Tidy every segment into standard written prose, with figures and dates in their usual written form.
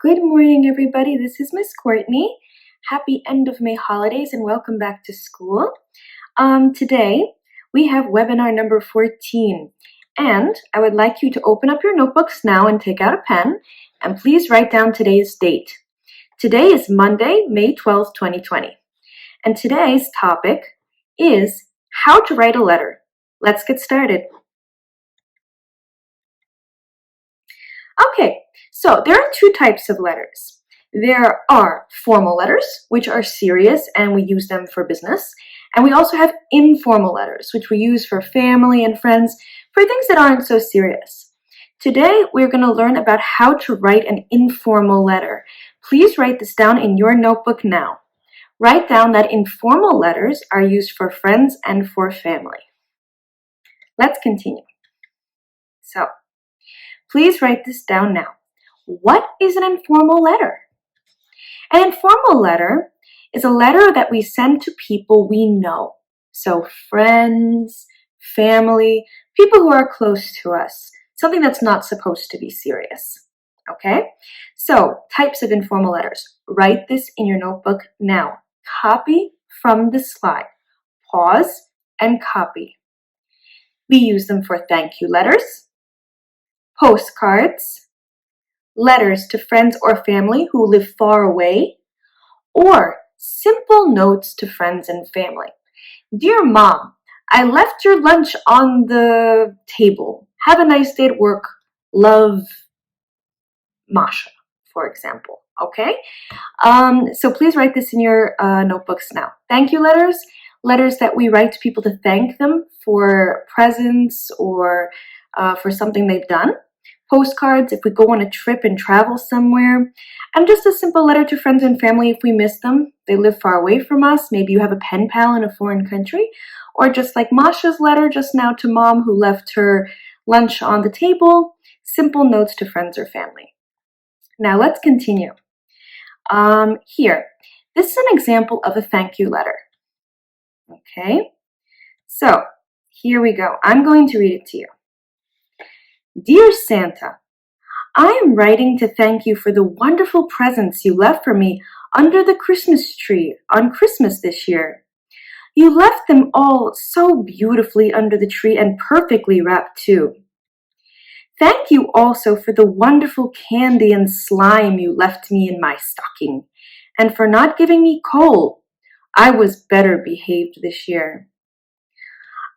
Good morning, everybody. This is Miss Courtney. Happy end of May holidays and welcome back to school. Today we have webinar number 14, and I would like you to open up your notebooks now and take out a pen, and please write down today's date. Today is Monday, May 12th, 2020, and today's topic is how to write a letter. Let's get started. Okay, so there are two types of letters. There are formal letters, which are serious and we use them for business. And we also have informal letters, which we use for family and friends, for things that aren't so serious. Today, we're going to learn about how to write an informal letter. Please write this down in your notebook now. Write down that informal letters are used for friends and for family. Let's continue. So, please write this down now. What is an informal letter? An informal letter is a letter that we send to people we know. So friends, family, people who are close to us. Something that's not supposed to be serious. Okay? So, types of informal letters. Write this in your notebook now. Copy from the slide. Pause and copy. We use them for thank you letters, postcards, letters to friends or family who live far away, or simple notes to friends and family. Dear Mom, I left your lunch on the table. Have a nice day at work. Love, Masha, for example. Okay? So please write this in your notebooks now. Thank you letters. Letters that we write to people to thank them for presents or for something they've done. Postcards if we go on a trip and travel somewhere, and just a simple letter to friends and family if we miss them. They live far away from us. Maybe you have a pen pal in a foreign country, or just like Masha's letter just now to Mom who left her lunch on the table. Simple notes to friends or family. Now let's continue. Here, this is an example of a thank you letter. Okay, so here we go. I'm going to read it to you. Dear Santa, I am writing to thank you for the wonderful presents you left for me under the Christmas tree on Christmas this year. You left them all so beautifully under the tree and perfectly wrapped too. Thank you also for the wonderful candy and slime you left me in my stocking, and for not giving me coal. I was better behaved this year.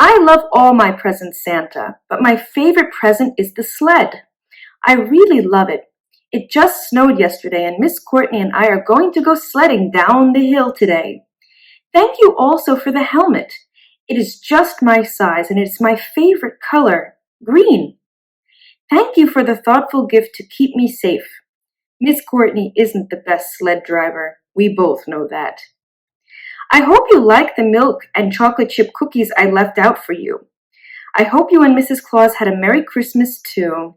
I love all my presents, Santa, but my favorite present is the sled. I really love it. It just snowed yesterday, and Miss Courtney and I are going to go sledding down the hill today. Thank you also for the helmet. It is just my size, and it's my favorite color, green. Thank you for the thoughtful gift to keep me safe. Miss Courtney isn't the best sled driver. We both know that. I hope you like the milk and chocolate chip cookies I left out for you. I hope you and Mrs. Claus had a Merry Christmas too.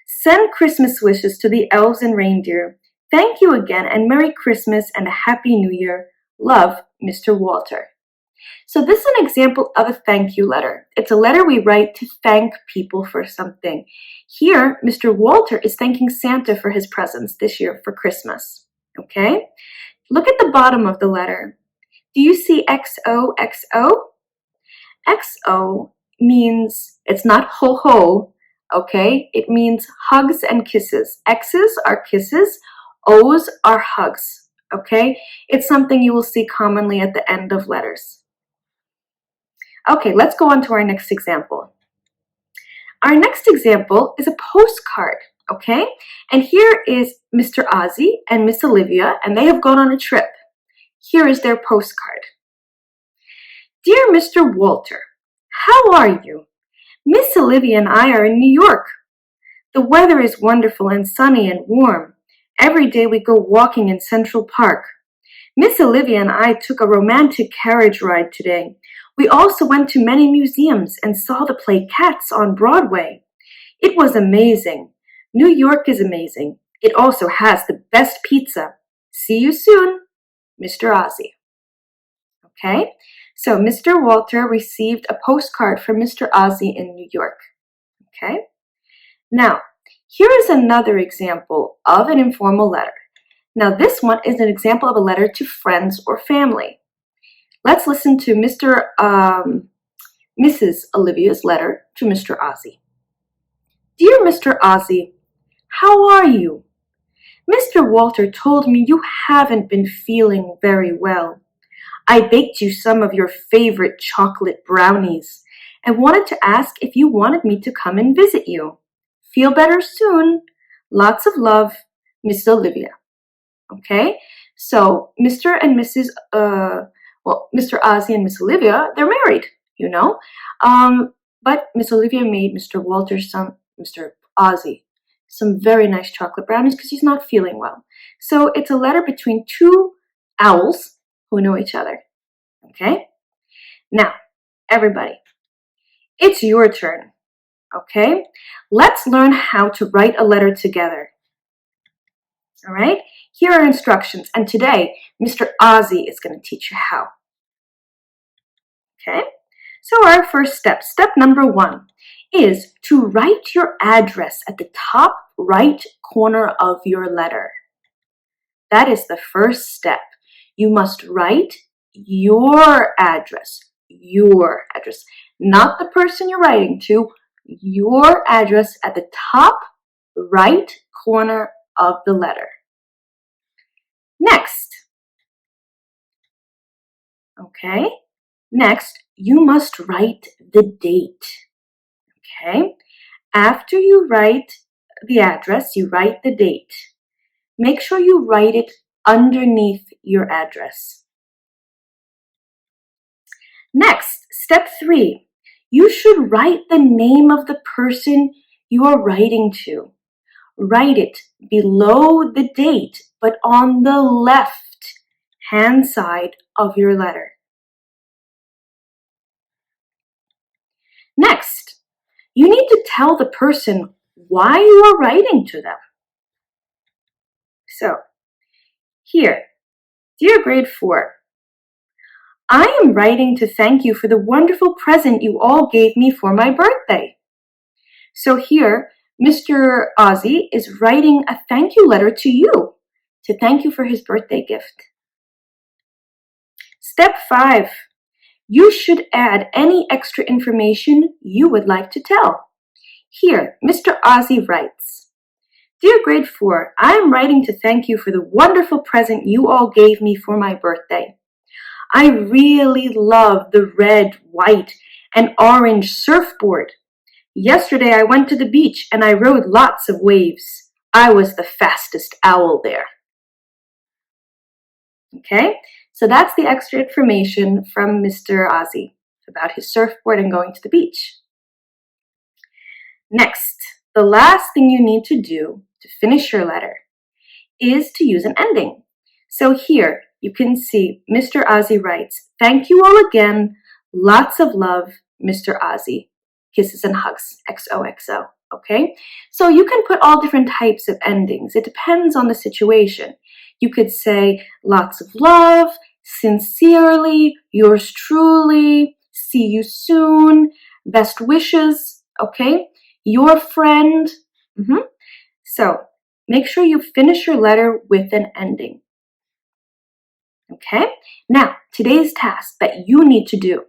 Send Christmas wishes to the elves and reindeer. Thank you again and Merry Christmas and a Happy New Year. Love, Mr. Walter. So this is an example of a thank you letter. It's a letter we write to thank people for something. Here, Mr. Walter is thanking Santa for his presents this year for Christmas. Okay? Look at the bottom of the letter. Do you see XOXO? XO means, it's not ho-ho, okay? It means hugs and kisses. X's are kisses, O's are hugs, okay? It's something you will see commonly at the end of letters. Okay, let's go on to our next example. Our next example is a postcard, okay? And here is Mr. Ozzie and Miss Olivia, and they have gone on a trip. Here is their postcard. Dear Mr. Walter, how are you? Miss Olivia and I are in New York. The weather is wonderful and sunny and warm. Every day we go walking in Central Park. Miss Olivia and I took a romantic carriage ride today. We also went to many museums and saw the play Cats on Broadway. It was amazing. New York is amazing. It also has the best pizza. See you soon. Mr. Ozzie. Okay, so Mr. Walter received a postcard from Mr. Ozzie in New York. Okay, now Here is another example of an informal letter. Now this one is an example of a letter to friends or family. Let's listen to Mrs. Olivia's letter to Mr. Ozzie. Dear Mr. Ozzie, how are you? Mr. Walter told me you haven't been feeling very well. I baked you some of your favorite chocolate brownies and wanted to ask if you wanted me to come and visit you. Feel better soon. Lots of love, Miss Olivia. Okay, so Mr. Ozzie and Miss Olivia, they're married, you know. But Miss Olivia made Mr. Ozzie, some very nice chocolate brownies because he's not feeling well. So it's a letter between two owls who know each other. Okay? Now, everybody, it's your turn. Okay? Let's learn how to write a letter together. All right? Here are instructions, and today, Mr. Ozzie is going to teach you how. Okay? So our first step number 1, is to write your address at the top right corner of your letter. That is the first step. You must write your address, not the person you're writing to, your address at the top right corner of the letter. Next, you must write the date. Okay? After you write the address, you write the date. Make sure you write it underneath your address. Next, step 3, you should write the name of the person you are writing to. Write it below the date, but on the left-hand side of your letter. Next, you need to tell the person why you are writing to them. So, here, dear grade 4, I am writing to thank you for the wonderful present you all gave me for my birthday. So here, Mr. Ozzie is writing a thank you letter to you to thank you for his birthday gift. Step 5, you should add any extra information you would like to tell. Here, Mr. Ozzie writes, Dear grade 4, I am writing to thank you for the wonderful present you all gave me for my birthday. I really love the red, white, and orange surfboard. Yesterday I went to the beach and I rode lots of waves. I was the fastest owl there. Okay, so that's the extra information from Mr. Ozzie about his surfboard and going to the beach. Next, the last thing you need to do to finish your letter is to use an ending. So here you can see Mr. Ozzie writes, Thank you all again. Lots of love, Mr. Ozzie. Kisses and hugs, XOXO. Okay? So you can put all different types of endings. It depends on the situation. You could say lots of love, sincerely, yours truly, see you soon, best wishes, okay? Your friend. So make sure you finish your letter with an ending. Okay? Now, today's task that you need to do.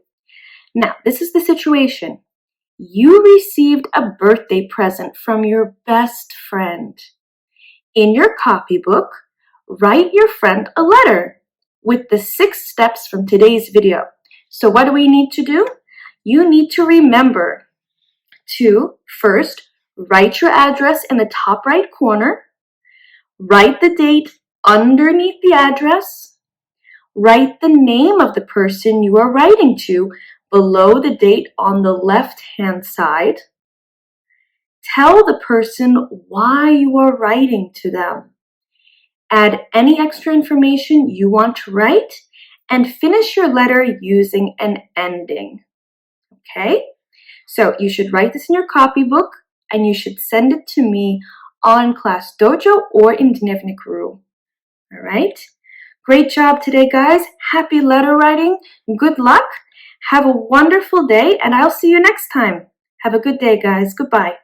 Now, this is the situation. You received a birthday present from your best friend. In your copybook, write your friend a letter with the 6 steps from today's video. So what do we need to do? You need to remember to first write your address in the top right corner, write the date underneath the address, write the name of the person you are writing to below the date on the left-hand side. Tell the person why you are writing to them. Add any extra information you want to write and finish your letter using an ending. Okay? So you should write this in your copybook and you should send it to me on Class Dojo or in Dnevnik Ru. All right? Great job today, guys. Happy letter writing. Good luck. Have a wonderful day, and I'll see you next time. Have a good day, guys. Goodbye.